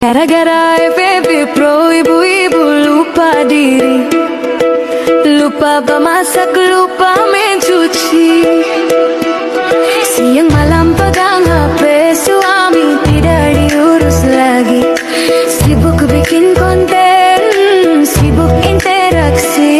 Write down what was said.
Gara-gara FVP Pro, ibu-ibu lupa diri, lupa memasak, lupa mencuci. Siang malam pegang HP, suami tidak diurus lagi. Sibuk bikin konten, sibuk interaksi.